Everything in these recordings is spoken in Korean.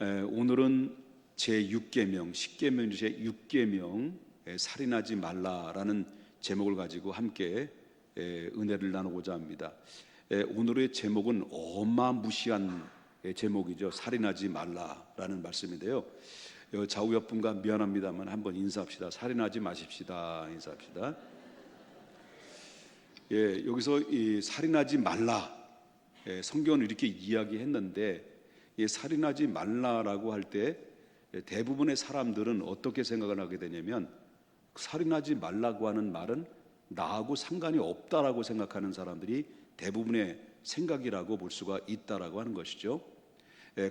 오늘은 제6계명, 10계명 중에 6계명 살인하지 말라라는 제목을 가지고 함께 은혜를 나누고자 합니다. 오늘의 제목은 어마무시한 제목이죠. 살인하지 말라라는 말씀인데요. 좌우 옆 분과 미안합니다만 한번 인사합시다. 살인하지 마십시다. 인사합시다. 여기서 이 살인하지 말라, 성경은 이렇게 이야기했는데, 이 살인하지 말라라고 할 때 대부분의 사람들은 어떻게 생각을 하게 되냐면, 살인하지 말라고 하는 말은 나하고 상관이 없다라고 생각하는 사람들이 대부분의 생각이라고 볼 수가 있다라고 하는 것이죠.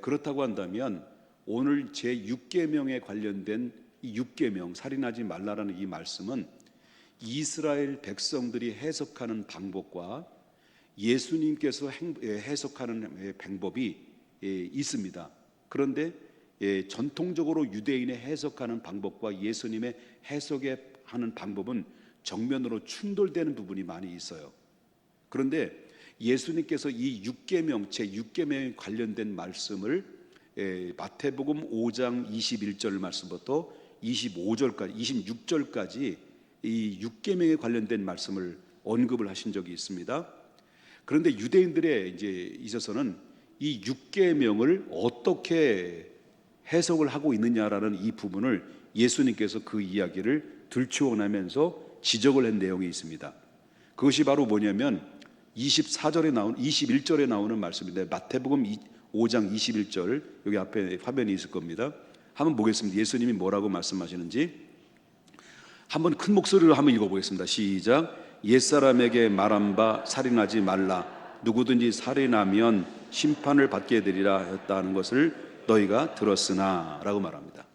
그렇다고 한다면 오늘 제6계명에 관련된 이 6계명, 살인하지 말라라는 이 말씀은 이스라엘 백성들이 해석하는 방법과 예수님께서 해석하는 방법이 있습니다. 그런데 전통적으로 유대인의 해석하는 방법과 예수님의 해석하는 방법은 정면으로 충돌되는 부분이 많이 있어요. 그런데 예수님께서 이 6계명, 제6계명에 관련된 말씀을 마태복음 5장 21절 말씀부터 25절까지, 26절까지 이 6계명에 관련된 말씀을 언급을 하신 적이 있습니다. 그런데 유대인들에 있어서는 이 6계명을 어떻게 해석을 하고 있느냐라는 이 부분을 예수님께서 그 이야기를 들추어내면서 지적을 한 내용이 있습니다. 그것이 바로 뭐냐면 21절에 나오는 말씀인데, 마태복음 5장 21절, 여기 앞에 화면이 있을 겁니다. 한번 보겠습니다. 예수님이 뭐라고 말씀하시는지 한번 큰 목소리로 한번 읽어보겠습니다. 시작. 옛사람에게 말한 바 살인하지 말라. 누구든지 살인하면 심판을 받게 되리라 했다는 것을 너희가 들었으나 라고 말합니다.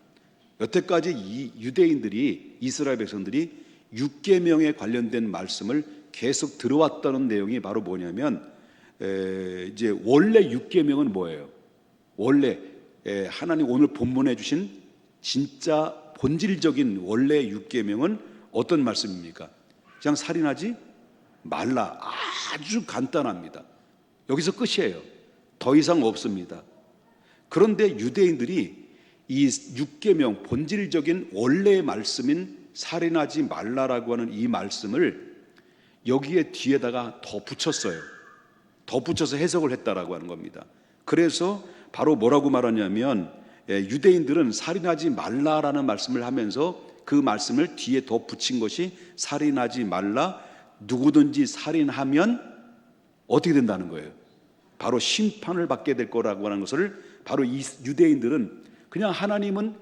여태까지 이 유대인들이, 이스라엘 백성들이 6계명에 관련된 말씀을 계속 들어왔다는 내용이 바로 뭐냐면, 이제 원래 6계명은 뭐예요? 원래 하나님 오늘 본문에 주신 진짜 본질적인 원래 6계명은 어떤 말씀입니까? 그냥 살인하지 말라. 아주 간단합니다. 여기서 끝이에요. 더 이상 없습니다. 그런데 유대인들이 이 6계명, 본질적인 원래의 말씀인 살인하지 말라라고 하는 이 말씀을 여기에 뒤에다가 더 붙였어요. 더 붙여서 해석을 했다라고 하는 겁니다. 그래서 바로 뭐라고 말하냐면, 유대인들은 살인하지 말라라는 말씀을 하면서 그 말씀을 뒤에 더 붙인 것이 살인하지 말라, 누구든지 살인하면 어떻게 된다는 거예요? 바로 심판을 받게 될 거라고 하는 것을, 바로 이 유대인들은 그냥 하나님은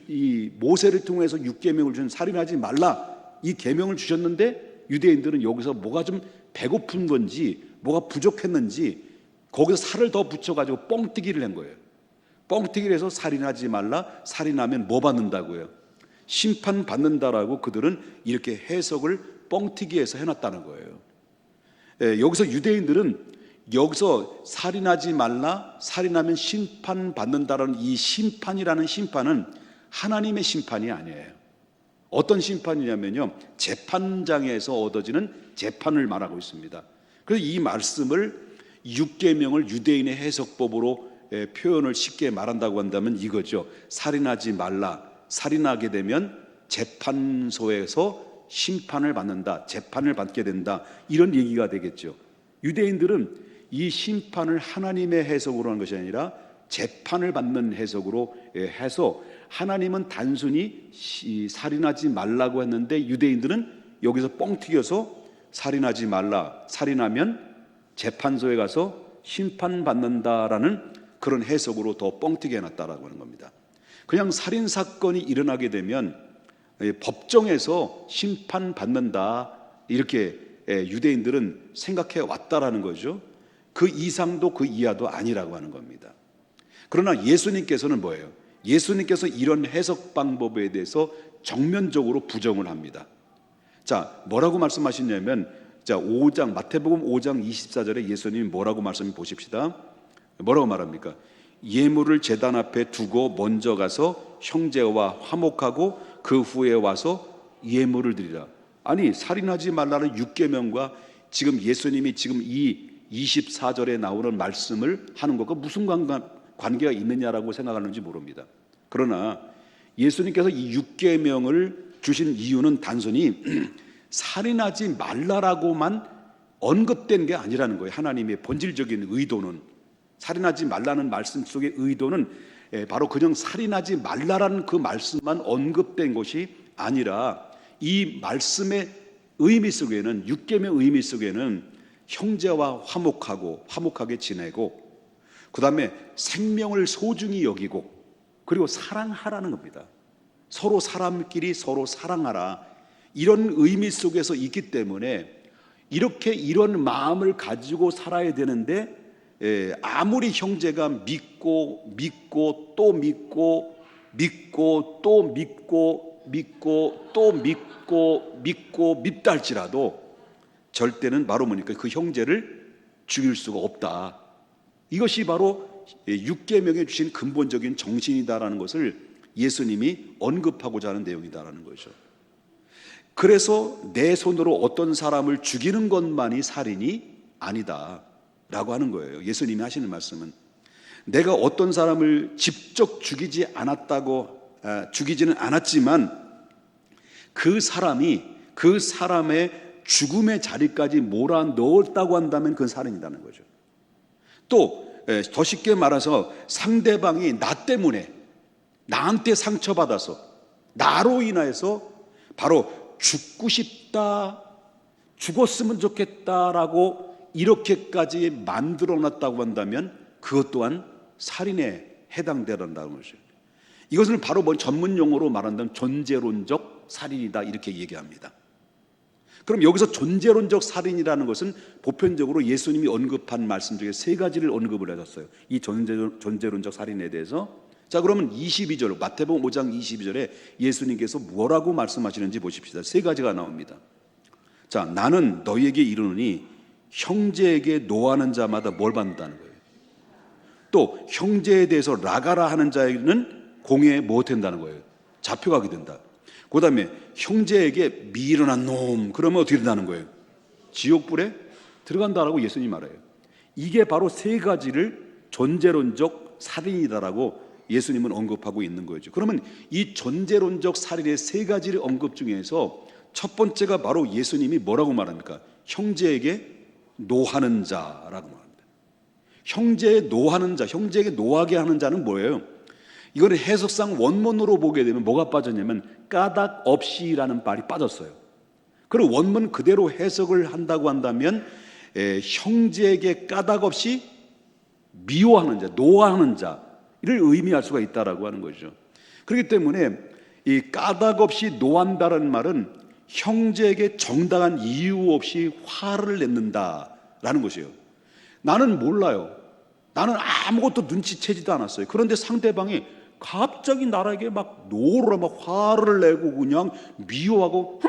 이 모세를 통해서 6계명을 주신 살인하지 말라 이 계명을 주셨는데, 유대인들은 여기서 뭐가 좀 배고픈 건지 뭐가 부족했는지 거기서 살을 더 붙여가지고 뻥튀기를 한 거예요. 뻥튀기를 해서 살인하지 말라, 살인하면 뭐 받는다고요? 심판 받는다라고 그들은 이렇게 해석을 뻥튀기해서 해놨다는 거예요. 여기서 유대인들은 여기서 살인하지 말라, 살인하면 심판 받는다라는 이 심판이라는 심판은 하나님의 심판이 아니에요. 어떤 심판이냐면요, 재판장에서 얻어지는 재판을 말하고 있습니다. 그래서 이 말씀을 6계명을 유대인의 해석법으로 표현을 쉽게 말한다고 한다면 이거죠. 살인하지 말라, 살인하게 되면 재판소에서 심판을 받는다, 재판을 받게 된다, 이런 얘기가 되겠죠. 유대인들은 이 심판을 하나님의 해석으로 하는 것이 아니라 재판을 받는 해석으로 해서, 하나님은 단순히 살인하지 말라고 했는데 유대인들은 여기서 뻥튀겨서 살인하지 말라, 살인하면 재판소에 가서 심판받는다라는 그런 해석으로 더 뻥튀기 해놨다라고 하는 겁니다. 그냥 살인사건이 일어나게 되면 법정에서 심판받는다, 이렇게 유대인들은 생각해 왔다라는 거죠. 그 이상도 그 이하도 아니라고 하는 겁니다. 그러나 예수님께서는 뭐예요? 예수님께서 이런 해석 방법에 대해서 정면적으로 부정을 합니다. 자, 뭐라고 말씀하시냐면, 자, 마태복음 5장 24절에 예수님이 뭐라고 말씀해 보십시다. 뭐라고 말합니까? 예물을 제단 앞에 두고 먼저 가서 형제와 화목하고 그 후에 와서 예물을 드리라. 아니, 살인하지 말라는 6계명과 지금 예수님이 지금 이 24절에 나오는 말씀을 하는 것과 무슨 관계가 있느냐라고 생각하는지 모릅니다. 그러나 예수님께서 이 육계명을 주신 이유는 단순히 살인하지 말라라고만 언급된 게 아니라는 거예요. 하나님의 본질적인 의도는, 살인하지 말라는 말씀 속의 의도는 바로 그냥 살인하지 말라라는 그 말씀만 언급된 것이 아니라 이 말씀의 의미 속에는, 육계명 의미 속에는 형제와 화목하게 지내고, 그 다음에 생명을 소중히 여기고, 그리고 사랑하라는 겁니다. 서로 사람끼리 서로 사랑하라, 이런 의미 속에서 있기 때문에 이렇게 이런 마음을 가지고 살아야 되는데, 아무리 형제가 믿고 또 믿고 또 믿고 또 믿고 밉다 할지라도 절대는 바로 뭐니까 그 형제를 죽일 수가 없다. 이것이 바로 육계명에 주신 근본적인 정신이다라는 것을 예수님이 언급하고자 하는 내용이다라는 거죠. 그래서 내 손으로 어떤 사람을 죽이는 것만이 살인이 아니다 라고 하는 거예요. 예수님이 하시는 말씀은 내가 어떤 사람을 직접 죽이지는 않았지만 그 사람의 죽음의 자리까지 몰아넣었다고 한다면 그건 살인이라는 거죠. 또 더 쉽게 말해서 상대방이 나 때문에, 나한테 상처받아서, 나로 인하여서 바로 죽고 싶다, 죽었으면 좋겠다라고 이렇게까지 만들어놨다고 한다면 그것 또한 살인에 해당된다는 거죠. 이것을 바로 전문 용어로 말한다면 존재론적 살인이다 이렇게 얘기합니다. 그럼 여기서 존재론적 살인이라는 것은 보편적으로 예수님이 언급한 말씀 중에 세 가지를 언급을 하셨어요. 이 존재론적 살인에 대해서. 자, 그러면 22절, 마태복음 5장 22절에 예수님께서 뭐라고 말씀하시는지 보십시다. 세 가지가 나옵니다. 자, 나는 너희에게 이르노니 형제에게 노하는 자마다 뭘 받는다는 거예요. 또 형제에 대해서 라가라 하는 자에게는 공회에 뭐 된다는 거예요. 잡혀가게 된다. 그 다음에 형제에게 미련한 놈, 그러면 어떻게 된다는 거예요? 지옥불에 들어간다라고 예수님이 말해요. 이게 바로 세 가지를 존재론적 살인이다라고 예수님은 언급하고 있는 거죠. 그러면 이 존재론적 살인의 세 가지를 언급 중에서 첫 번째가 바로 예수님이 뭐라고 말합니까? 형제에게 노하는 자라고 말합니다. 형제에 노하는 자, 형제에게 노하게 하는 자는 뭐예요? 이거는 해석상 원문으로 보게 되면 뭐가 빠졌냐면 까닭 없이라는 말이 빠졌어요. 그리고 원문 그대로 해석을 한다고 한다면 형제에게 까닭 없이 미워하는 자, 노하는 자를 의미할 수가 있다라고 하는 거죠. 그렇기 때문에 이 까닭 없이 노한다는 말은 형제에게 정당한 이유 없이 화를 냈는다라는 것이에요. 나는 몰라요. 나는 아무것도 눈치채지도 않았어요. 그런데 상대방이 갑자기 나에게 막 노를 막 화를 내고 그냥 미워하고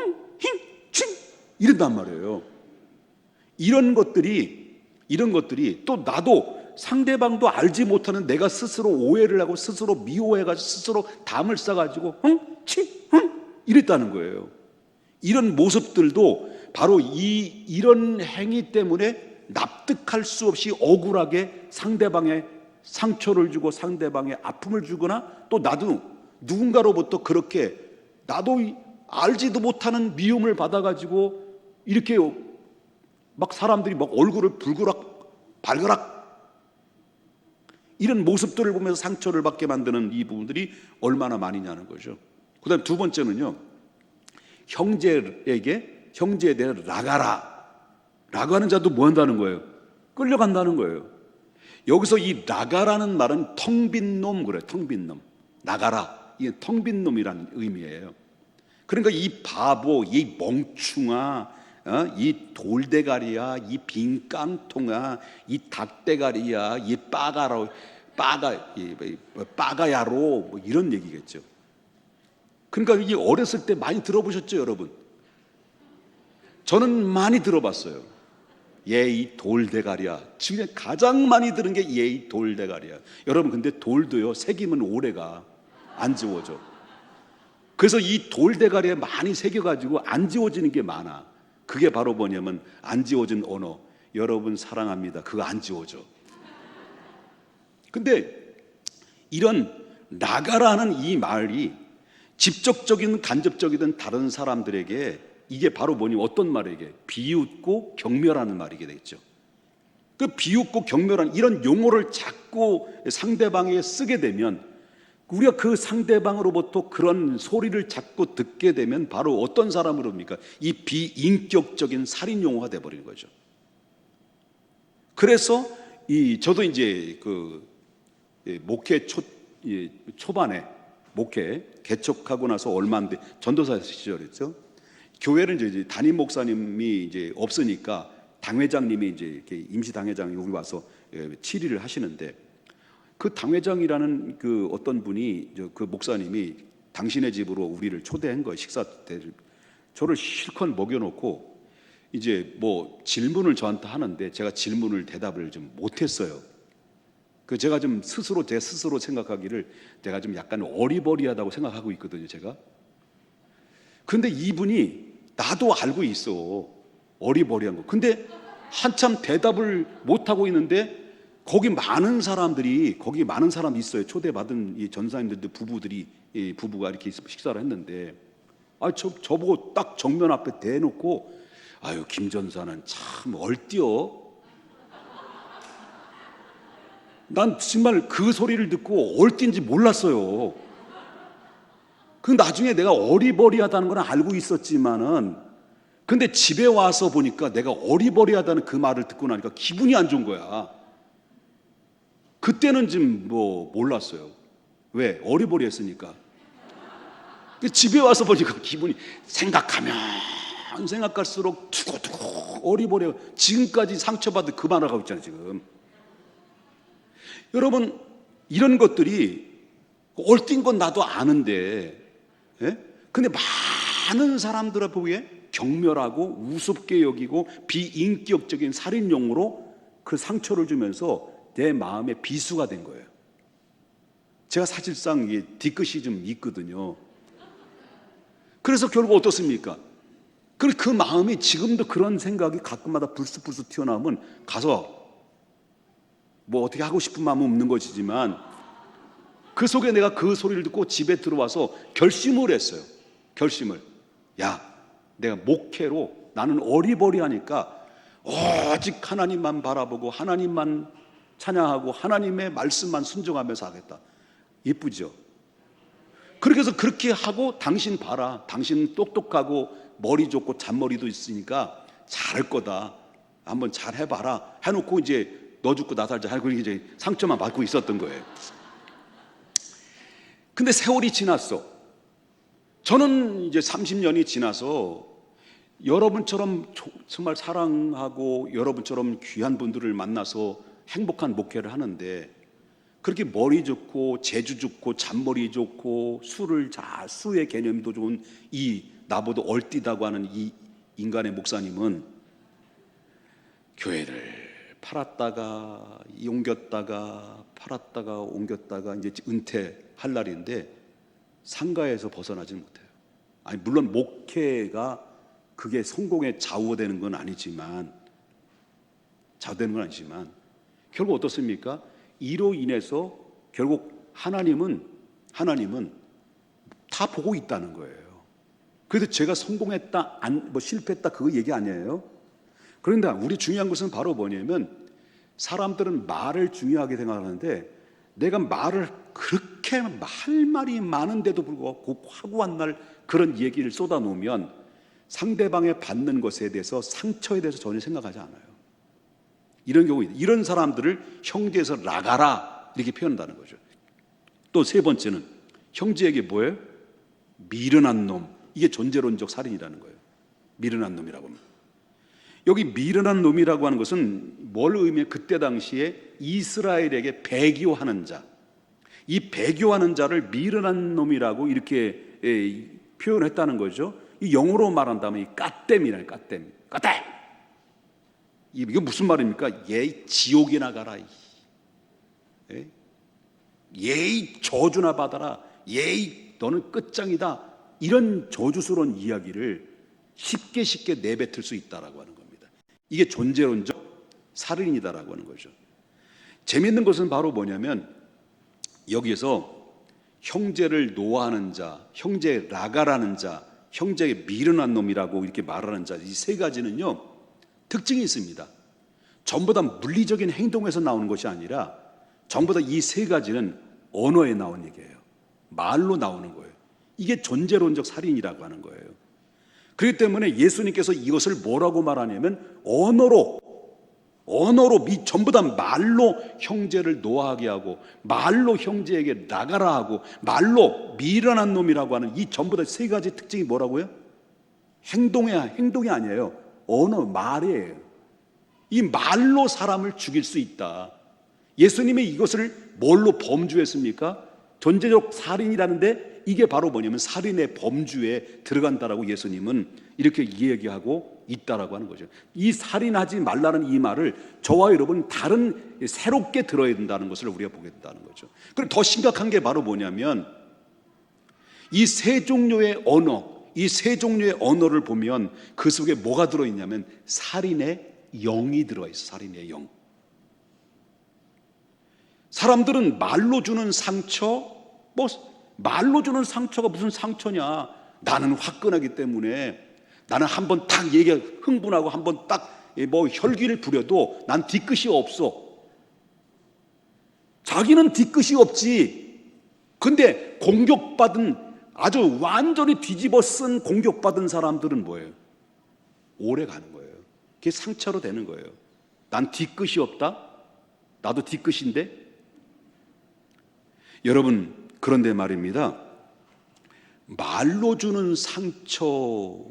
이런단 말이에요. 이런 것들이 또 나도 상대방도 알지 못하는 내가 스스로 오해를 하고 스스로 미워해가지고 스스로 담을 싸가지고 이랬다는 거예요. 이런 모습들도 바로 이런 행위 때문에 납득할 수 없이 억울하게 상대방의 상처를 주고 상대방의 아픔을 주거나 또 나도 누군가로부터 그렇게 나도 알지도 못하는 미움을 받아가지고 이렇게 막 사람들이 막 얼굴을 발그락 이런 모습들을 보면서 상처를 받게 만드는 이 부분들이 얼마나 많이냐는 거죠. 그 다음 두 번째는요, 형제에 대해 라가라 라고 하는 자도 뭐 한다는 거예요? 끌려간다는 거예요. 여기서 이 라가라는 말은 텅 빈 놈 그래요. 텅 빈 놈. 나가라. 이게 텅 빈 놈이라는 의미예요. 그러니까 이 바보, 이 멍충아, 이 돌대가리야, 이 빈 깡통아, 이 닭대가리야, 이 빠가야로 뭐 이런 얘기겠죠. 그러니까 이게 어렸을 때 많이 들어보셨죠, 여러분? 저는 많이 들어봤어요. 얘 이 돌대가리야. 지금 가장 많이 들은 게 얘 이 돌대가리야. 여러분, 근데 돌도요, 새기면 오래가 안 지워져. 그래서 이 돌대가리에 많이 새겨가지고 안 지워지는 게 많아. 그게 바로 뭐냐면 안 지워진 언어. 여러분 사랑합니다. 그거 안 지워져. 근데 이런 나가라는 이 말이 직접적인 간접적이든 다른 사람들에게 이게 바로 뭐니 어떤 말에게 비웃고 경멸하는 말이게 되겠죠. 그 비웃고 경멸한 이런 용어를 자꾸 상대방에게 쓰게 되면 우리가 그 상대방으로부터 그런 소리를 자꾸 듣게 되면 바로 어떤 사람으로입니까? 이 비인격적인 살인 용어가 돼버리는 거죠. 그래서 저도 이제 목회 초반에 목회 개척하고 나서 얼마 안 돼 전도사 시절이었죠. 교회를 이제 담임 목사님이 이제 없으니까 당회장님이 이제 이렇게 임시 당회장이 우리 와서 치리를 하시는데 그 당회장이라는 그 어떤 분이 그 목사님이 당신의 집으로 우리를 초대한 거예요. 식사 때를 저를 실컷 먹여놓고 이제 뭐 질문을 저한테 하는데 제가 질문을 대답을 좀 못했어요. 제가 좀 제 스스로 생각하기를 내가 좀 약간 어리버리하다고 생각하고 있거든요, 제가. 근데 이분이 나도 알고 있어. 어리버리한 거. 근데 한참 대답을 못하고 있는데 거기 많은 사람들이 있어요. 초대받은 이 전사님들 부부가 이렇게 식사를 했는데 저보고 딱 정면 앞에 대놓고 아유, 김 전사는 참 얼띄어. 난 정말 그 소리를 듣고 얼뛴지 몰랐어요. 그 나중에 내가 어리버리하다는 건 알고 있었지만은 근데 집에 와서 보니까 내가 어리버리하다는 그 말을 듣고 나니까 기분이 안 좋은 거야. 그때는 좀 몰랐어요. 왜? 어리버리했으니까. 집에 와서 보니까 기분이 생각할수록 두고두고 어리버려. 지금까지 상처받은 그 말을 하고 있잖아요, 지금. 여러분, 이런 것들이 얼뛴 건 나도 아는데, 예? 근데 많은 사람들에 보기에 경멸하고 우습게 여기고 비인격적인 살인용으로 그 상처를 주면서 내 마음에 비수가 된 거예요. 제가 사실상 이게 뒤끝이 좀 있거든요. 그래서 결국 어떻습니까? 그 마음이 지금도 그런 생각이 가끔마다 불쑥불쑥 튀어나오면 가서 뭐 어떻게 하고 싶은 마음은 없는 것이지만 그 속에 내가 그 소리를 듣고 집에 들어와서 결심을 했어요. 야, 내가 목회로 나는 어리버리하니까 오직 하나님만 바라보고 하나님만 찬양하고 하나님의 말씀만 순종하면서 하겠다. 예쁘죠? 그렇게 해서 그렇게 하고 당신 봐라. 당신 똑똑하고 머리 좋고 잔머리도 있으니까 잘할 거다. 한번 잘 해봐라. 해놓고 이제 너 죽고 나 살자 하고 이제 상처만 받고 있었던 거예요. 근데 세월이 지났어. 저는 이제 30년이 지나서 여러분처럼 정말 사랑하고 여러분처럼 귀한 분들을 만나서 행복한 목회를 하는데 그렇게 머리 좋고 재주 좋고 잔머리 좋고 수의 개념도 좋은 이 나보다 얼띠다고 하는 이 인간의 목사님은 교회를 팔았다가 옮겼다가 팔았다가 옮겼다가 이제 은퇴할 날인데 상가에서 벗어나지는 못해요. 아니 물론 목회가 그게 성공에 좌우되는 건 아니지만 결국 어떻습니까? 이로 인해서 결국 하나님은 다 보고 있다는 거예요. 그래서 제가 성공했다, 실패했다 그거 얘기 아니에요. 그런데 우리 중요한 것은 바로 뭐냐면 사람들은 말을 중요하게 생각하는데 내가 말을 그렇게 할 말이 많은데도 불구하고 화구한 날 그런 얘기를 쏟아놓으면 상대방의 받는 것에 대해서 상처에 대해서 전혀 생각하지 않아요. 이런 경우 이런 사람들을 형제에서 나가라 이렇게 표현한다는 거죠. 또 세 번째는 형제에게 뭐예요? 미련한 놈. 이게 존재론적 살인이라는 거예요. 미련한 놈이라고 합니다. 여기 미련한 놈이라고 하는 것은 뭘 의미해? 그때 당시에 이스라엘에게 배교하는 자, 이 배교하는 자를 미련한 놈이라고 이렇게 표현했다는 거죠. 이 영어로 말한다면 이 까땜이라는 까땜. 이게 무슨 말입니까? 예이 지옥이나 가라. 예이 저주나 받아라. 예이 너는 끝장이다. 이런 저주스러운 이야기를 쉽게 내뱉을 수 있다라고 하는 겁니다. 이게 존재론적 살인이다라고 하는 거죠. 재미있는 것은 바로 뭐냐면 여기에서 형제를 노하는 자, 형제 라가라는 자, 형제에 미련한 놈이라고 이렇게 말하는 자, 이 세 가지는요 특징이 있습니다. 전부 다 물리적인 행동에서 나오는 것이 아니라 전부 다 이 세 가지는 언어에 나온 얘기예요. 말로 나오는 거예요. 이게 존재론적 살인이라고 하는 거예요. 그렇기 때문에 예수님께서 이것을 뭐라고 말하냐면 언어로 전부 다 말로 형제를 노하게 하고 말로 형제에게 나가라 하고 말로 미련한 놈이라고 하는 이 전부 다 세 가지 특징이 뭐라고요? 행동이 아니에요. 언어, 말이에요. 이 말로 사람을 죽일 수 있다. 예수님이 이것을 뭘로 범주했습니까? 존재적 살인이라는데 이게 바로 뭐냐면 살인의 범주에 들어간다라고 예수님은 이렇게 이야기하고 있다라고 하는 거죠. 이 살인하지 말라는 이 말을 저와 여러분 다른 새롭게 들어야 된다는 것을 우리가 보게 된다는 거죠. 그리고 더 심각한 게 바로 뭐냐면 이 세 종류의 언어, 이 세 종류의 언어를 보면 그 속에 뭐가 들어있냐면 살인의 영이 들어가 있어. 살인의 영. 사람들은 말로 주는 상처, 말로 주는 상처가 무슨 상처냐? 나는 화끈하기 때문에 나는 한번 딱 얘기가 흥분하고 한번 딱 혈기를 부려도 난 뒤끝이 없어. 자기는 뒤끝이 없지. 근데 공격받은 아주 완전히 뒤집어 쓴 공격받은 사람들은 뭐예요? 오래 가는 거예요. 그게 상처로 되는 거예요. 난 뒤끝이 없다? 나도 뒤끝인데? 여러분, 그런데 말입니다. 말로 주는 상처가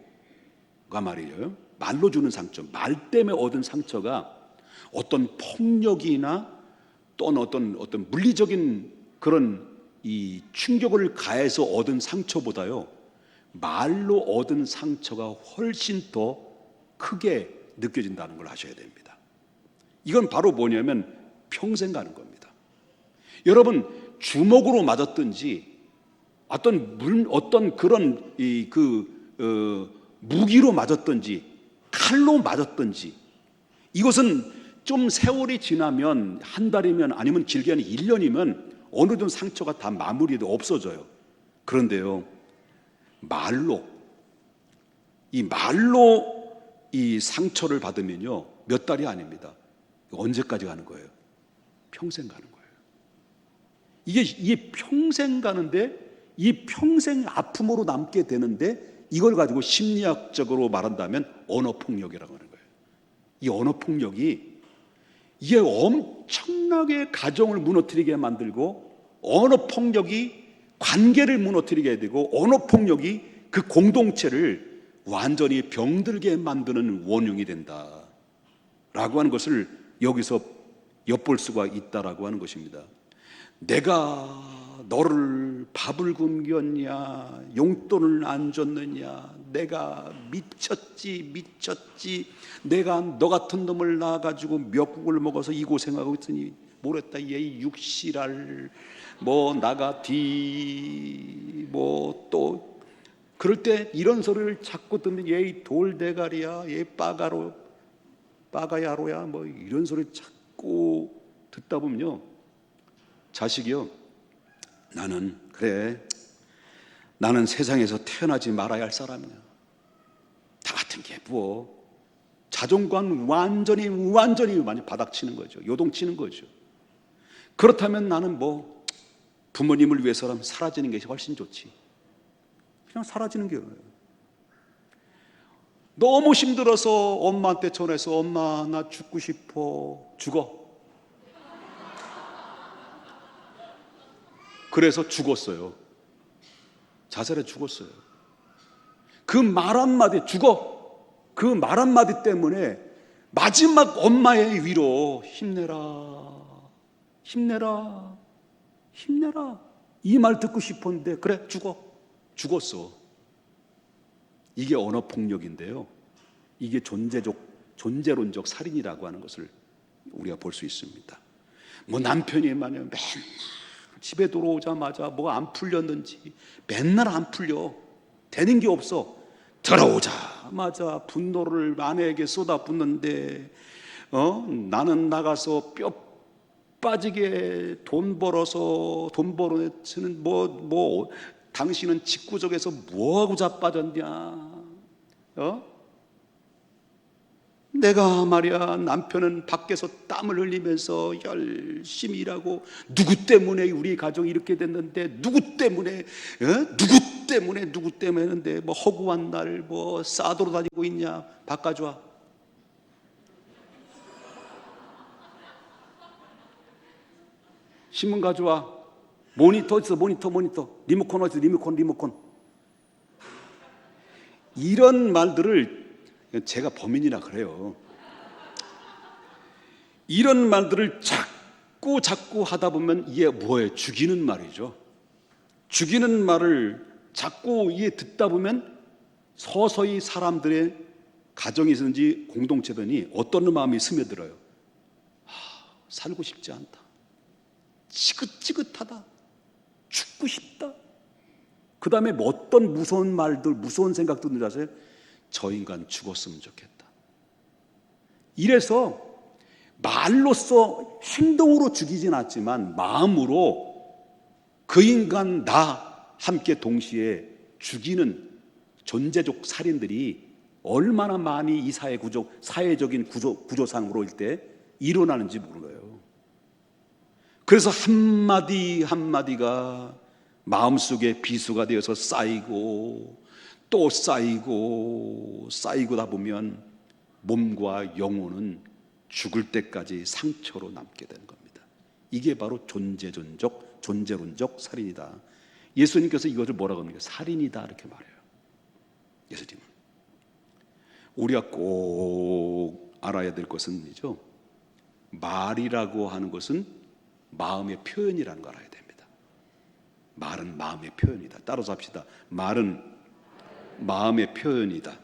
말이에요. 말로 주는 상처, 말 때문에 얻은 상처가 어떤 폭력이나 또는 어떤 물리적인 그런 이 충격을 가해서 얻은 상처보다요, 말로 얻은 상처가 훨씬 더 크게 느껴진다는 걸 아셔야 됩니다. 이건 바로 뭐냐면 평생 가는 겁니다. 여러분, 주먹으로 맞았든지 어떤 그런 무기로 맞았든지 칼로 맞았든지 이것은 좀 세월이 지나면 한 달이면 아니면 길게는 1년이면 어느 정도 상처가 다 마무리돼 없어져요. 그런데요, 말로 이 상처를 받으면요 몇 달이 아닙니다. 언제까지 가는 거예요? 평생 가는 거예요. 이게 평생 가는데 이 평생 아픔으로 남게 되는데 이걸 가지고 심리학적으로 말한다면 언어폭력이라고 하는 거예요. 이 언어폭력이 이게 엄청나게 가정을 무너뜨리게 만들고 언어폭력이 관계를 무너뜨리게 되고 언어폭력이 그 공동체를 완전히 병들게 만드는 원흉이 된다라고 하는 것을 여기서 엿볼 수가 있다라고 하는 것입니다. 내가 너를 밥을 굶겼냐, 용돈을 안 줬느냐, 내가 미쳤지, 내가 너 같은 놈을 낳아가지고 미역국을 먹어서 이 고생하고 있으니 모랬다 얘 육시랄 나가디 또 그럴 때 이런 소리를 자꾸 듣는 얘 돌대가리야, 얘 빠가야로야 이런 소리를 자꾸 듣다 보면요, 자식이요, 나는 세상에서 태어나지 말아야 할 사람이야. 다 같은 게 자존감 완전히 많이 바닥치는 거죠. 요동치는 거죠. 그렇다면 나는 부모님을 위해서라면 사라지는 게 훨씬 좋지. 그냥 사라지는 게 너무 힘들어서 엄마한테 전해서 엄마 나 죽고 싶어. 죽어. 그래서 죽었어요. 자살해 죽었어요. 그 말 한마디 그 말 한마디 때문에 마지막 엄마의 위로 힘내라 이 말 듣고 싶었는데 그래 죽었어. 이게 언어폭력인데요, 이게 존재론적 살인이라고 하는 것을 우리가 볼 수 있습니다. 남편이 만약 맨날 집에 들어오자마자 뭐가 안 풀렸는지 맨날 안 풀려, 되는 게 없어. 들어오자마자 분노를 아내에게 쏟아붓는데 나는 나가서 빠지게 돈 벌어서는 당신은 직구적에서 뭐하고 자빠졌냐? 내가 말이야, 남편은 밖에서 땀을 흘리면서 열심히 일하고, 누구 때문에 우리 가정이 이렇게 됐는데, 누구 때문에 했는데, 허구한 날 싸돌아 다니고 있냐? 바꿔줘. 신문 가져와. 모니터 있어, 모니터. 리모컨 어디 있어, 리모컨. 이런 말들을, 제가 범인이라 그래요. 이런 말들을 자꾸 하다 보면 이게 뭐예요? 죽이는 말이죠. 죽이는 말을 자꾸 듣다 보면 서서히 사람들의 가정이든지 공동체든지 어떤 마음이 스며들어요. 살고 싶지 않다. 지긋지긋하다. 죽고 싶다. 그 다음에 어떤 무서운 말들, 무서운 생각들 드는지 아세요? 저 인간 죽었으면 좋겠다. 이래서 말로써 행동으로 죽이진 않지만 마음으로 그 인간 나 함께 동시에 죽이는 존재적 살인들이 얼마나 많이 이 사회적인 구조상으로일 때 일어나는지 몰라요. 그래서 한마디 한마디가 마음속에 비수가 되어서 쌓이고 또 쌓이고다 보면 몸과 영혼은 죽을 때까지 상처로 남게 되는 겁니다. 이게 바로 존재론적 살인이다. 예수님께서 이것을 뭐라고 합니까? 살인이다 이렇게 말해요. 예수님은. 우리가 꼭 알아야 될 것은 이죠. 말이라고 하는 것은 마음의 표현이라는 걸 알아야 됩니다. 말은 마음의 표현이다. 따라서 합시다. 말은 마음의 표현이다.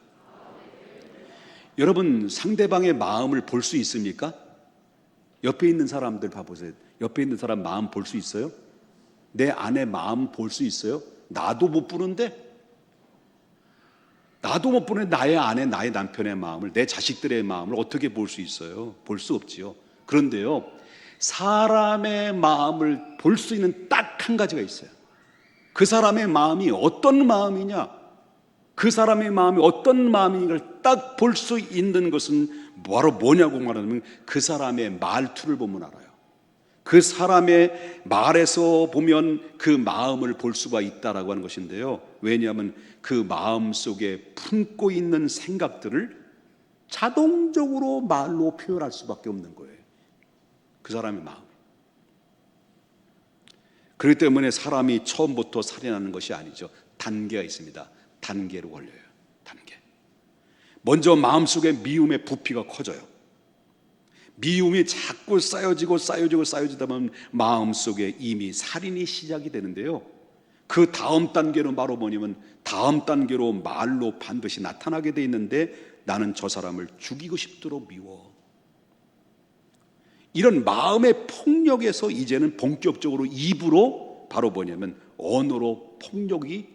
여러분, 상대방의 마음을 볼 수 있습니까? 옆에 있는 사람들 봐보세요. 옆에 있는 사람 마음 볼 수 있어요? 내 아내 마음 볼 수 있어요? 나도 못 보는데 나의 아내, 나의 남편의 마음을, 내 자식들의 마음을 어떻게 볼 수 있어요? 볼 수 없지요. 그런데요, 사람의 마음을 볼 수 있는 딱 한 가지가 있어요. 그 사람의 마음이 어떤 마음이냐, 그 사람의 마음이 어떤 마음인가를 딱 볼 수 있는 것은 바로 뭐냐고 말하면 그 사람의 말투를 보면 알아요. 그 사람의 말에서 보면 그 마음을 볼 수가 있다라고 하는 것인데요. 왜냐하면 그 마음 속에 품고 있는 생각들을 자동적으로 말로 표현할 수밖에 없는 거예요. 그 사람의 마음. 그렇기 때문에 사람이 처음부터 살인하는 것이 아니죠. 단계가 있습니다. 단계로 걸려요. 단계. 먼저 마음속에 미움의 부피가 커져요. 미움이 자꾸 쌓여지다 보면 마음속에 이미 살인이 시작이 되는데요. 그 다음 단계는 바로 뭐냐면 다음 단계로 말로 반드시 나타나게 돼 있는데 나는 저 사람을 죽이고 싶도록 미워. 이런 마음의 폭력에서 이제는 본격적으로 입으로 바로 뭐냐면 언어로 폭력이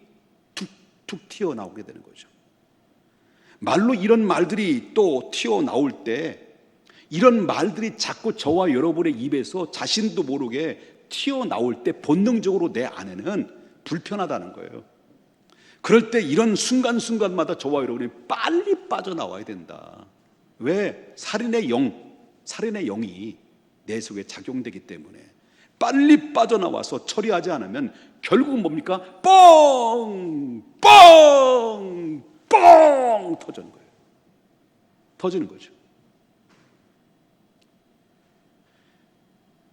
툭툭 튀어나오게 되는 거죠. 말로 이런 말들이 또 튀어나올 때 이런 말들이 자꾸 저와 여러분의 입에서 자신도 모르게 튀어나올 때 본능적으로 내 안에는 불편하다는 거예요. 그럴 때 이런 순간순간마다 저와 여러분이 빨리 빠져나와야 된다. 왜? 살인의 영이 내 속에 작용되기 때문에 빨리 빠져나와서 처리하지 않으면 결국은 뭡니까? 뻥 터지는 거예요. 터지는 거죠.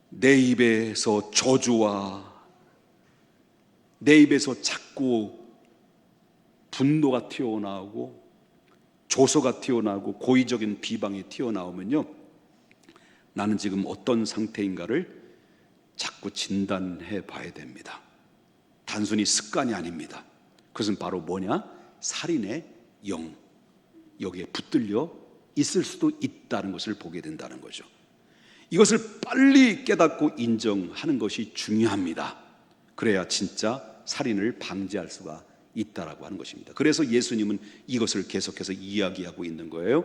내 입에서 저주와 내 입에서 자꾸 분노가 튀어나오고 조소가 튀어나오고 고의적인 비방이 튀어나오면요, 나는 지금 어떤 상태인가를 자꾸 진단해 봐야 됩니다. 단순히 습관이 아닙니다. 그것은 바로 뭐냐? 살인의 영, 여기에 붙들려 있을 수도 있다는 것을 보게 된다는 거죠. 이것을 빨리 깨닫고 인정하는 것이 중요합니다. 그래야 진짜 살인을 방지할 수가 있다라고 하는 것입니다. 그래서 예수님은 이것을 계속해서 이야기하고 있는 거예요.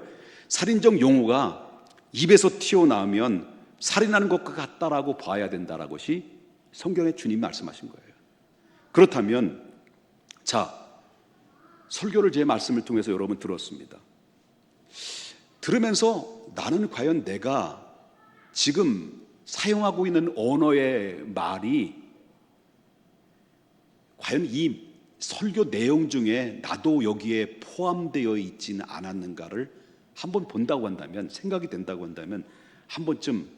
살인적 용어가 입에서 튀어나오면 살인하는 것과 같다라고 봐야 된다라고 것이 성경에 주님 말씀하신 거예요. 그렇다면 자, 설교를 제 말씀을 통해서 여러분 들었습니다. 들으면서 나는 과연 내가 지금 사용하고 있는 언어의 말이 과연 이 설교 내용 중에 나도 여기에 포함되어 있지는 않았는가를 한번 본다고 한다면, 생각이 된다고 한다면 한 번쯤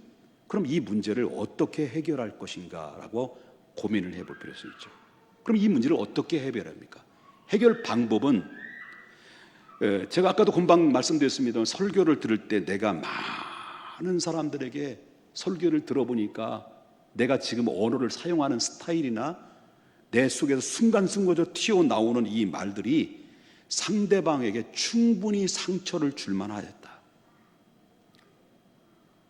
그럼 이 문제를 어떻게 해결할 것인가라고 고민을 해볼 필요가 있죠. 그럼 이 문제를 어떻게 해결합니까? 해결 방법은 제가 아까도 금방 말씀드렸습니다만 설교를 들을 때 내가 많은 사람들에게 설교를 들어보니까 내가 지금 언어를 사용하는 스타일이나 내 속에서 순간순간적으로 튀어나오는 이 말들이 상대방에게 충분히 상처를 줄 만하였다.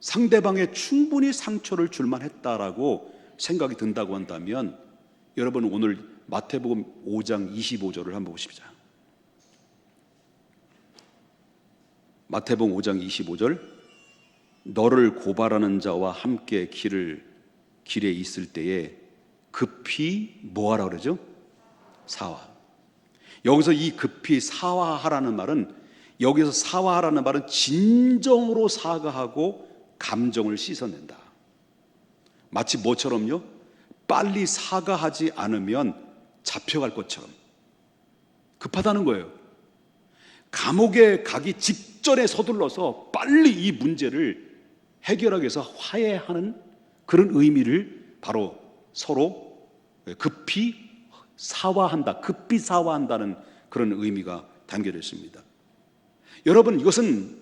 상대방에 충분히 상처를 줄 만했다라고 생각이 든다고 한다면 여러분 오늘 마태복음 5장 25절을 한번 보십시오. 마태복음 5장 25절 너를 고발하는 자와 함께 길에 있을 때에 급히 뭐하라 그러죠? 사화. 여기서 이 급히 사화하라는 말은 여기서 사화하라는 말은 진정으로 사과하고 감정을 씻어낸다. 마치 뭐처럼요? 빨리 사과하지 않으면 잡혀갈 것처럼 급하다는 거예요. 감옥에 가기 직전에 서둘러서 빨리 이 문제를 해결하기 위해서 화해하는 그런 의미를 바로 서로 급히 사화한다, 급히 사화한다는 그런 의미가 담겨져 있습니다. 여러분 이것은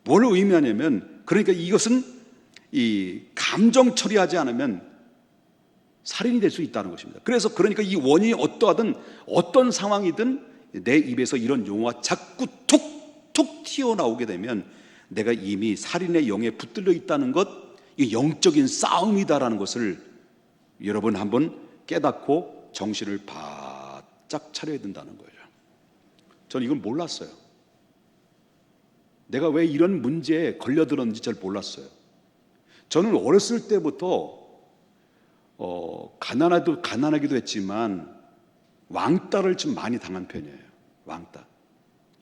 뭘 의미하냐면 그러니까 이것은 이 감정 처리하지 않으면 살인이 될 수 있다는 것입니다. 그래서 그러니까 이 원인이 어떠하든 어떤 상황이든 내 입에서 이런 용어가 자꾸 툭툭 튀어나오게 되면 내가 이미 살인의 영에 붙들려 있다는 것, 이 영적인 싸움이다라는 것을 여러분 한번 깨닫고 정신을 바짝 차려야 된다는 거예요. 저는 이걸 몰랐어요. 내가 왜 이런 문제에 걸려들었는지 잘 몰랐어요. 저는 어렸을 때부터 가난하기도 했지만 왕따를 좀 많이 당한 편이에요. 왕따.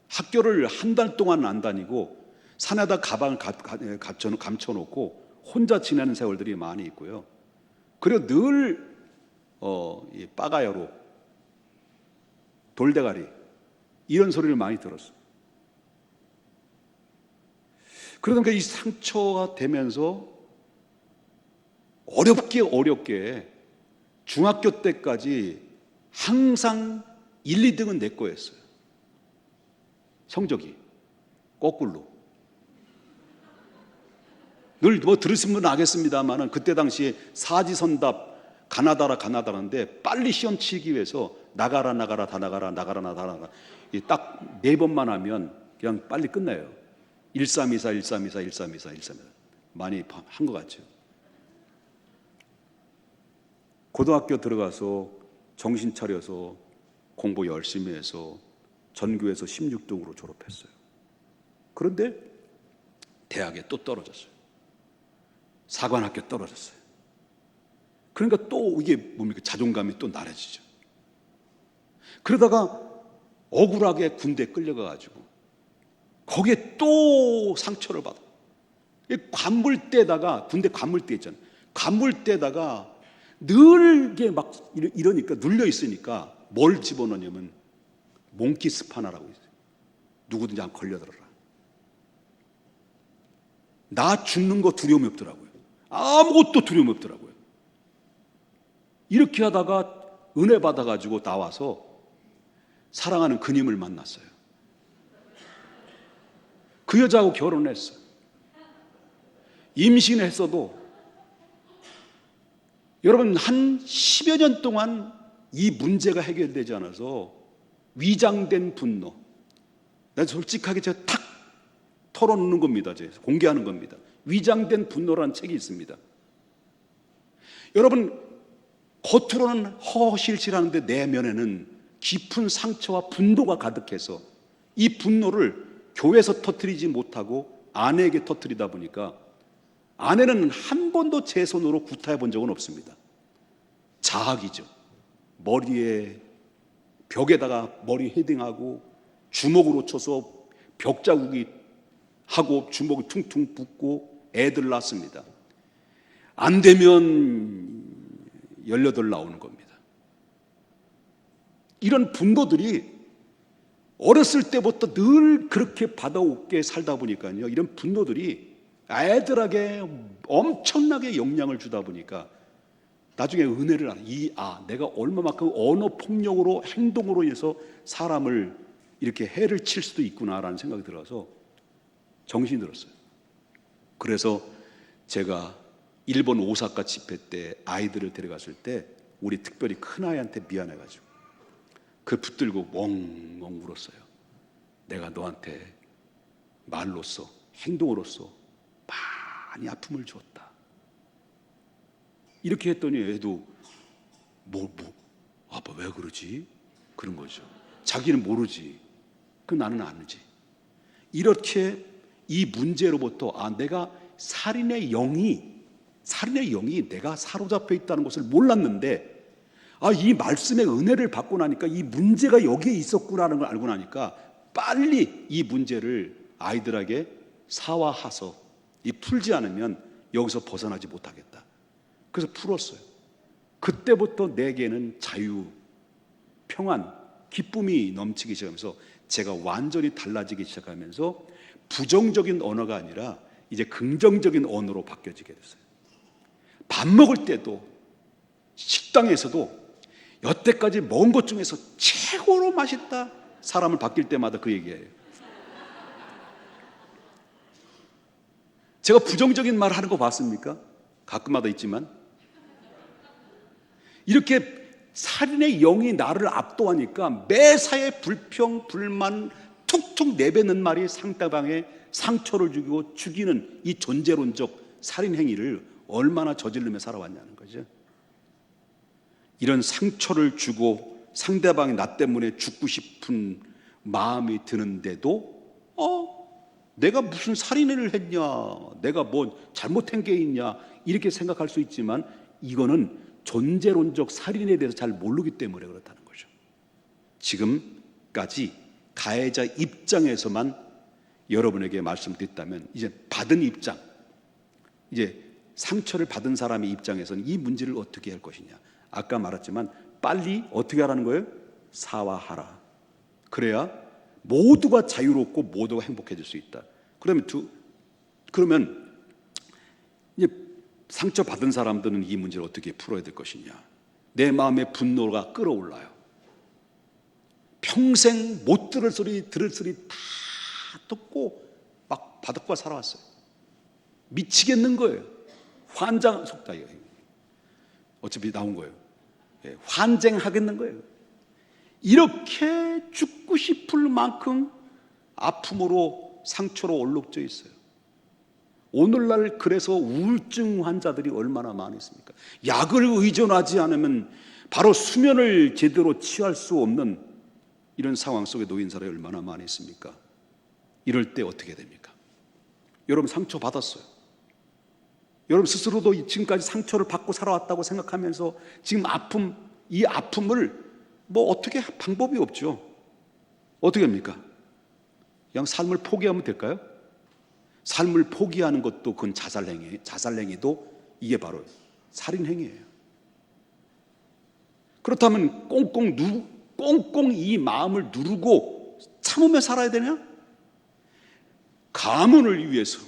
학교를 한 달 동안 안 다니고 산에다 가방을 감춰놓고 혼자 지내는 세월들이 많이 있고요. 그리고 늘 이 빠가야로 돌대가리 이런 소리를 많이 들었어요. 그러니까 이 상처가 되면서 어렵게 중학교 때까지 항상 1, 2등은 내 거였어요. 성적이 거꾸로. 늘 뭐 들으신 분 알겠습니다만은 그때 당시에 사지선답 가나다라는데 빨리 시험 치기 위해서 나가라 다 나가라 딱 4번만 하면 그냥 빨리 끝나요. 1324 많이 한 것 같죠. 고등학교 들어가서 정신 차려서 공부 열심히 해서 전교에서 16등으로 졸업했어요. 그런데 대학에 또 떨어졌어요. 사관학교 떨어졌어요. 그러니까 또 이게 뭡니까? 자존감이 또 나라지죠. 그러다가 억울하게 군대 끌려가가지고 거기에 또 상처를 받아. 관물대다가 군대 관물대 있잖아요. 관물대다가 늘 이게 막 이러니까 눌려 있으니까 뭘 집어넣냐면 몽키 스파나라고 있어요. 누구든지 안 걸려들어라. 나 죽는 거 두려움이 없더라고요. 아무것도 두려움이 없더라고요. 이렇게 하다가 은혜 받아가지고 나와서 사랑하는 그님을 만났어요. 그 여자하고 결혼했어요. 임신했어도 여러분 한 10여 년 동안 이 문제가 해결되지 않아서 위장된 분노, 나 솔직하게 제가 탁 털어놓는 겁니다. 제가 공개하는 겁니다. 위장된 분노라는 책이 있습니다. 여러분 겉으로는 허실실하는데 내면에는 깊은 상처와 분노가 가득해서 이 분노를 교회에서 터뜨리지 못하고 아내에게 터뜨리다 보니까 아내는 한 번도 제 손으로 구타해 본 적은 없습니다. 자학이죠. 머리에 벽에다가 머리 헤딩하고 주먹으로 쳐서 벽 자국이 하고 주먹이 퉁퉁 붓고 애들 낳습니다. 안 되면 18 나오는 겁니다. 이런 분노들이 어렸을 때부터 늘 그렇게 받아오게 살다 보니까요, 이런 분노들이 애들에게 엄청나게 영향을 주다 보니까 나중에 은혜를 알아. 내가 얼마만큼 언어 폭력으로 행동으로 인해서 사람을 이렇게 해를 칠 수도 있구나라는 생각이 들어서 정신이 들었어요. 그래서 제가 일본 오사카 집회 때 아이들을 데려갔을 때 우리 특별히 큰아이한테 미안해가지고 그 붙들고 멍멍 울었어요. 내가 너한테 말로써 행동으로써 많이 아픔을 줬다. 이렇게 했더니 애도 아빠 왜 그러지? 그런 거죠. 자기는 모르지. 나는 아는지. 이렇게 이 문제로부터 내가 살인의 영이 내가 사로잡혀 있다는 것을 몰랐는데 이 말씀의 은혜를 받고 나니까 이 문제가 여기에 있었구나라는 걸 알고 나니까 빨리 이 문제를 아이들에게 사화해서 풀지 않으면 여기서 벗어나지 못하겠다. 그래서 풀었어요. 그때부터 내게는 자유, 평안, 기쁨이 넘치기 시작하면서 제가 완전히 달라지기 시작하면서 부정적인 언어가 아니라 이제 긍정적인 언어로 바뀌어지게 됐어요. 밥 먹을 때도 식당에서도 여태까지 먹은 것 중에서 최고로 맛있다. 사람을 바뀔 때마다 그 얘기예요. 제가 부정적인 말 하는 거 봤습니까? 가끔마다 있지만 이렇게 살인의 영이 나를 압도하니까 매사에 불평, 불만 툭툭 내뱉는 말이 상대방에 상처를 주고 죽이는 이 존재론적 살인 행위를 얼마나 저지르며 살아왔냐는 거죠. 이런 상처를 주고 상대방이 나 때문에 죽고 싶은 마음이 드는데도 내가 무슨 살인을 했냐, 내가 뭐 잘못한 게 있냐 이렇게 생각할 수 있지만 이거는 존재론적 살인에 대해서 잘 모르기 때문에 그렇다는 거죠. 지금까지 가해자 입장에서만 여러분에게 말씀드렸다면 이제 받은 입장, 이제 상처를 받은 사람의 입장에서는 이 문제를 어떻게 할 것이냐. 아까 말했지만 빨리 어떻게 하라는 거예요? 사화하라. 그래야 모두가 자유롭고 모두가 행복해질 수 있다. 그러면 이제 상처 받은 사람들은 이 문제를 어떻게 풀어야 될 것이냐. 내 마음의 분노가 끌어올라요. 평생 못 들을 소리 다 듣고 막 바닥과 살아왔어요. 미치겠는 거예요. 속다예요. 어차피 나온 거예요. 환쟁하겠는 거예요. 이렇게 죽고 싶을 만큼 아픔으로 상처로 얼룩져 있어요. 오늘날 그래서 우울증 환자들이 얼마나 많이 있습니까? 약을 의존하지 않으면 바로 수면을 제대로 취할 수 없는 이런 상황 속에 놓인 사람이 얼마나 많이 있습니까? 이럴 때 어떻게 됩니까? 여러분 상처 받았어요. 여러분 스스로도 지금까지 상처를 받고 살아왔다고 생각하면서 지금 이 아픔을 어떻게 할 방법이 없죠. 어떻게 합니까? 그냥 삶을 포기하면 될까요? 삶을 포기하는 것도 그건 자살행위도 이게 바로 살인행위예요. 그렇다면 꽁꽁 이 마음을 누르고 참으며 살아야 되냐? 가문을 위해서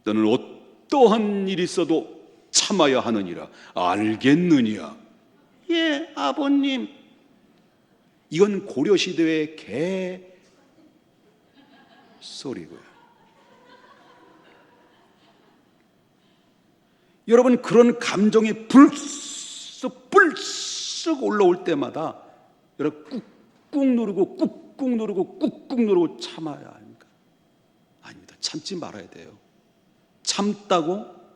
너는 어떠한 일이 있어도 참아야 하느니라. 알겠느냐? 예, 아버님. 이건 고려시대의 개 소리고요. 여러분 그런 감정이 불쑥 올라올 때마다 여러분 꾹꾹 누르고 참아야 합니까? 아닙니다. 참지 말아야 돼요.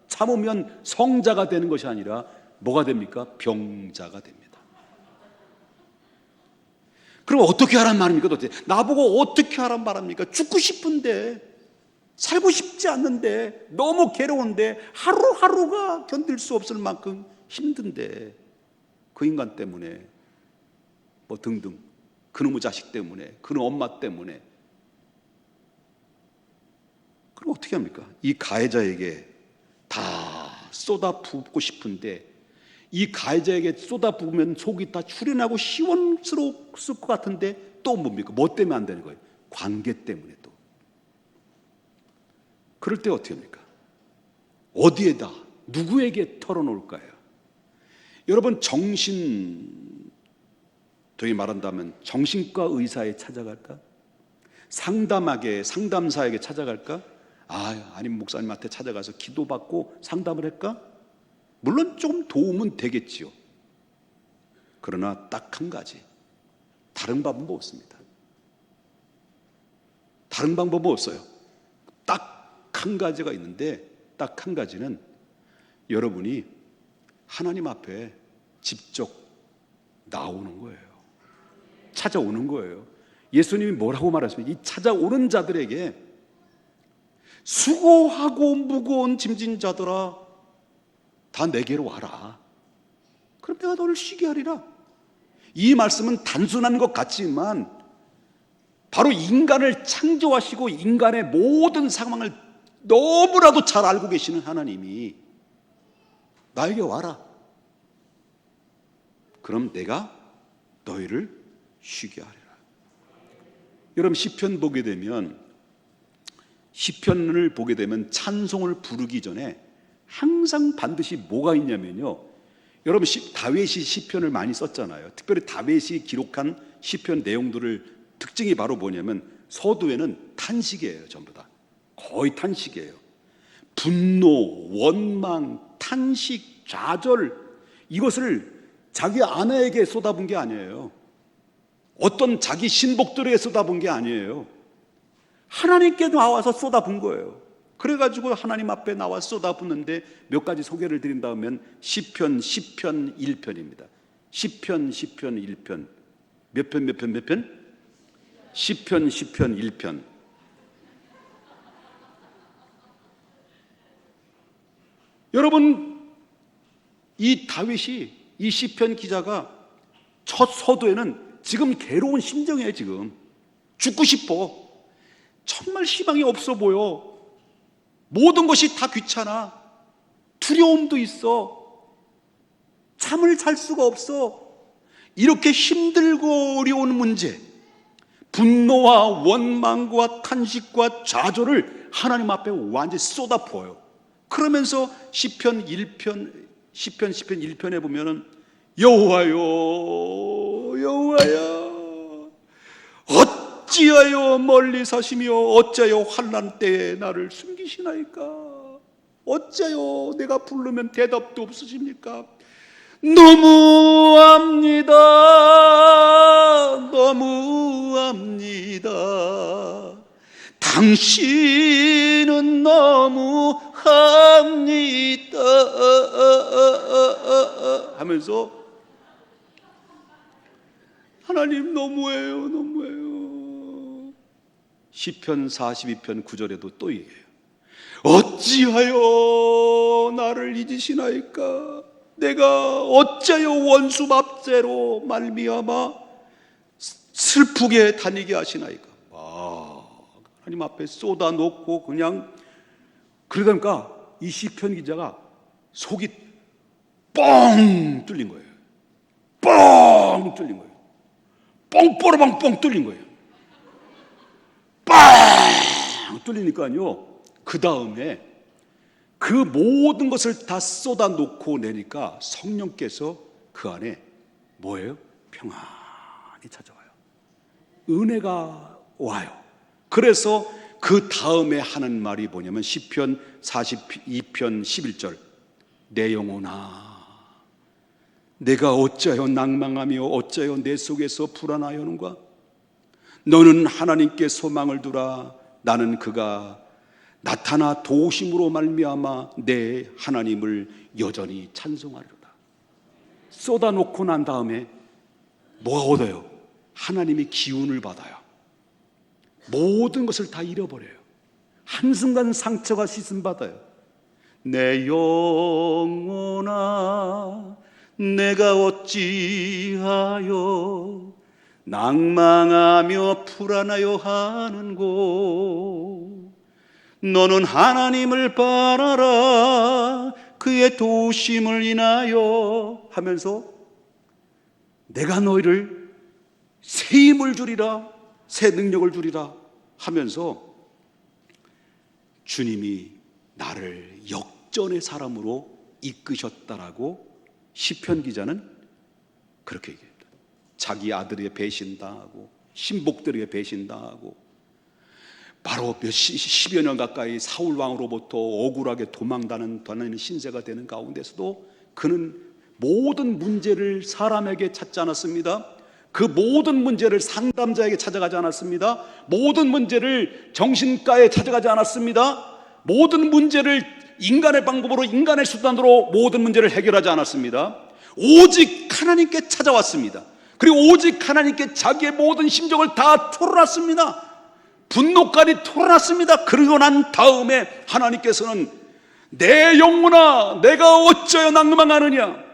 참으면 성자가 되는 것이 아니라 뭐가 됩니까? 병자가 됩니다. 그럼 어떻게 하란 말입니까? 도대체 나보고 어떻게 하란 말합니까? 죽고 싶은데 살고 싶지 않는데, 너무 괴로운데, 하루하루가 견딜 수 없을 만큼 힘든데, 그 인간 때문에 뭐 등등, 그놈의 자식 때문에, 그놈 엄마 때문에. 그럼 어떻게 합니까? 이 가해자에게 다 쏟아붓고 싶은데, 이 가해자에게 쏟아부으면 속이 다 추련하고 시원스러웠을 것 같은데, 또 뭡니까? 뭐 때문에 안 되는 거예요? 관계 때문에. 또 그럴 때 어떻게 합니까? 어디에다, 누구에게 털어놓을까요? 여러분, 저희 말한다면 정신과 의사에 찾아갈까? 상담사에게 찾아갈까? 아니면 목사님한테 찾아가서 기도받고 상담을 할까? 물론 좀 도움은 되겠지요. 그러나 딱 한 가지, 다른 방법은 없습니다. 다른 방법은 없어요. 딱 한 가지가 있는데, 딱 한 가지는 여러분이 하나님 앞에 직접 나오는 거예요. 찾아오는 거예요. 예수님이 뭐라고 말하십니까? 이 찾아오는 자들에게 수고하고 무거운 짐진 자들아, 다 내게로 와라. 그럼 내가 너를 쉬게 하리라. 이 말씀은 단순한 것 같지만, 바로 인간을 창조하시고 인간의 모든 상황을 너무나도 잘 알고 계시는 하나님이 나에게 와라. 그럼 내가 너희를 쉬게 하리라. 여러분, 시편을 보게 되면 찬송을 부르기 전에 항상 반드시 뭐가 있냐면요, 여러분, 다윗이 시편을 많이 썼잖아요. 특별히 다윗이 기록한 시편 내용들을 특징이 바로 뭐냐면, 서두에는 탄식이에요. 전부 다 거의 탄식이에요. 분노, 원망, 탄식, 좌절, 이것을 자기 아내에게 쏟아본 게 아니에요. 어떤 자기 신복들에게 쏟아본 게 아니에요. 하나님께 나와서 쏟아본 거예요. 그래가지고 하나님 앞에 나와 쏟아붓는데, 몇 가지 소개를 드린다면 시편 1편입니다. 시편 1편. 몇 편? 시편 1편. 여러분, 이 다윗이, 이 시편 기자가 첫 서두에는 지금 괴로운 심정이에요. 지금 죽고 싶어. 정말 희망이 없어 보여. 모든 것이 다 귀찮아. 두려움도 있어. 잠을 잘 수가 없어. 이렇게 힘들고 어려운 문제, 분노와 원망과 탄식과 좌절을 하나님 앞에 완전히 쏟아부어요. 그러면서 시편 1편에 보면은 여호와여 어찌하여 멀리 사시며 어찌하여 환난 때에 나를 숨기시나이까? 어찌하여 내가 부르면 대답도 없으십니까? 너무합니다. 당신은 너무합니다 하면서, 하나님 너무해요. 시편 42편 9절에도 또 얘기해요. 어찌하여 나를 잊으시나이까? 내가 어찌하여 원수 맘대로 말미암아 슬프게 다니게 하시나이까? 하나님 앞에 쏟아놓고 그냥, 그러니까 이 시편 기자가 속이 뻥 뚫린 거예요. 뻥 뚫린 거예요. 뻥뽀로방 뻥 뚫린 거예요. 빵 뚫리니까요, 그 다음에 그 모든 것을 다 쏟아놓고 내니까 성령께서 그 안에 뭐예요? 평안이 찾아와요. 은혜가 와요. 그래서 그 다음에 하는 말이 뭐냐면 시편 42편 11절, 내 영혼아 내가 어찌하여 낭망하며 어찌하여 내 속에서 불안하여는가? 너는 하나님께 소망을 두라. 나는 그가 나타나 도우심으로 말미암아 내 하나님을 여전히 찬송하리로다. 쏟아놓고 난 다음에 뭐가 얻어요? 하나님의 기운을 받아요. 모든 것을 다 잃어버려요. 한순간 상처가 씻음받아요. 내 영혼아 내가 어찌하여 낭망하며 불안하여 하는고. 너는 하나님을 바라라 그의 도우심을 인하여 하면서 내가 너희를 새 힘을 주리라 새 능력을 주리라 하면서 주님이 나를 역전의 사람으로 이끄셨다라고 시편 기자는 그렇게 얘기합니다. 자기 아들에게 배신당하고 신복들에게 배신당하고 바로 10여 년 가까이 사울 왕으로부터 억울하게 도망다니는 신세가 되는 가운데서도 그는 모든 문제를 사람에게 찾지 않았습니다. 그 모든 문제를 상담자에게 찾아가지 않았습니다. 모든 문제를 정신과에 찾아가지 않았습니다. 모든 문제를 인간의 방법으로 인간의 수단으로 모든 문제를 해결하지 않았습니다. 오직 하나님께 찾아왔습니다. 그리고 오직 하나님께 자기의 모든 심정을 다 털어놨습니다. 분노까지 털어놨습니다. 그러고 난 다음에 하나님께서는 내 영혼아 내가 어쩌여 낭망하느냐,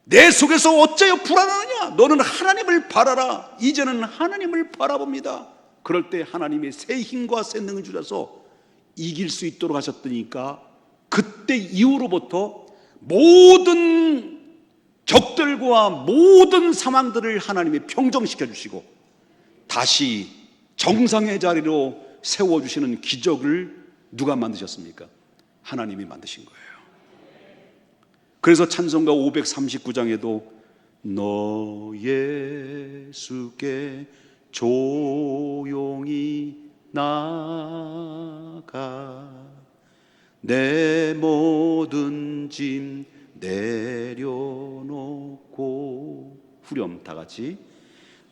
내 속에서 어쩌여 불안하느냐, 너는 하나님을 바라라. 이제는 하나님을 바라봅니다. 그럴 때 하나님이 새 힘과 새 능을 주셔서 이길 수 있도록 하셨더니까 그때 이후로부터 모든 적들과 모든 상황들을 하나님이 평정시켜 주시고 다시 정상의 자리로 세워주시는 기적을 누가 만드셨습니까? 하나님이 만드신 거예요. 그래서 찬송가 539장에도 너 예수께 조용히 나가 내 모든 짐 내려놓고 후렴 다같이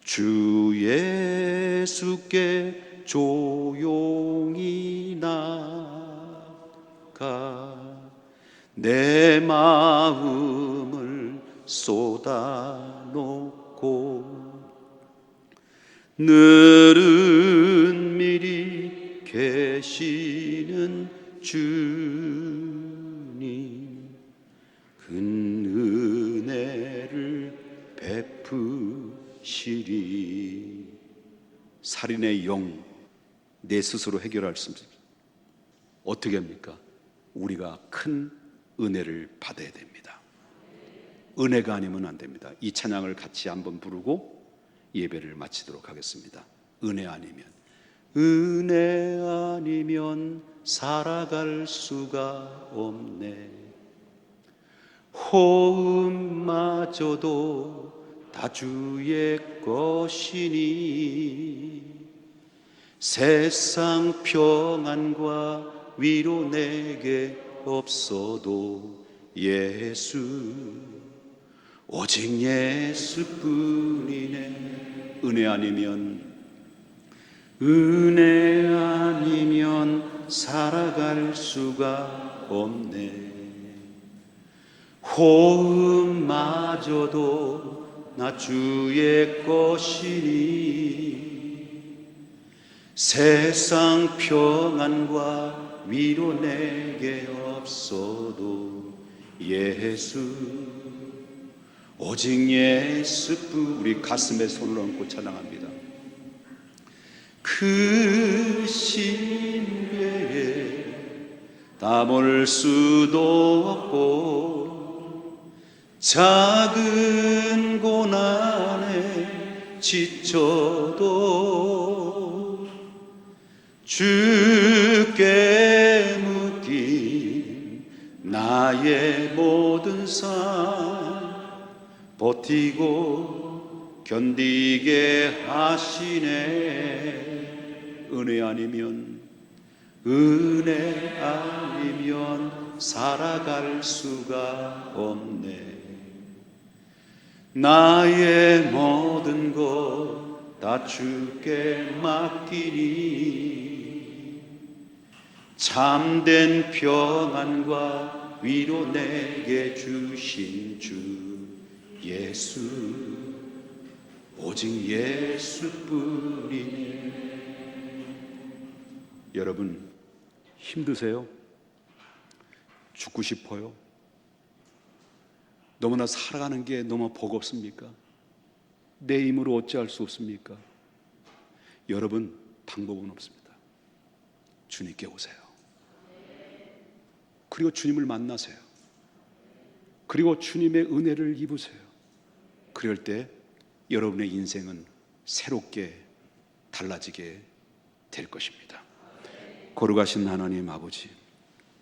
주 예수께 조용히 나가 내 마음을 쏟아놓고 늘은 미리 계시는 주님 큰 은혜를 베푸시리. 살인의 영 내 스스로 해결할 수 없습니다. 어떻게 합니까? 우리가 큰 은혜를 받아야 됩니다. 은혜가 아니면 안 됩니다. 이 찬양을 같이 한번 부르고 예배를 마치도록 하겠습니다. 은혜 아니면 살아갈 수가 없네. 호흡마저도 다 주의 것이니 세상 평안과 위로 내게 없어도 예수 오직 예수뿐이네. 은혜 아니면 살아갈 수가 없네. 호흡마저도 나 주의 것이니 세상 평안과 위로 내게 없어도 예수 오직 예수뿐. 우리 가슴에 손을 얹고 찬양합니다. 그 심계에 담을 수도 없고 작은 고난에 지쳐도 주께 묶인 나의 모든 삶 버티고 견디게 하시네. 은혜 아니면 살아갈 수가 없네. 나의 모든 것 다 주께 맡기니 참된 평안과 위로 내게 주신 주 예수 오직 예수뿐이네. 여러분 힘드세요? 죽고 싶어요? 너무나 살아가는 게 너무 버겁습니까? 내 힘으로 어찌할 수 없습니까? 여러분 방법은 없습니다. 주님께 오세요. 그리고 주님을 만나세요. 그리고 주님의 은혜를 입으세요. 그럴 때 여러분의 인생은 새롭게 달라지게 될 것입니다. 거룩하신 하나님 아버지,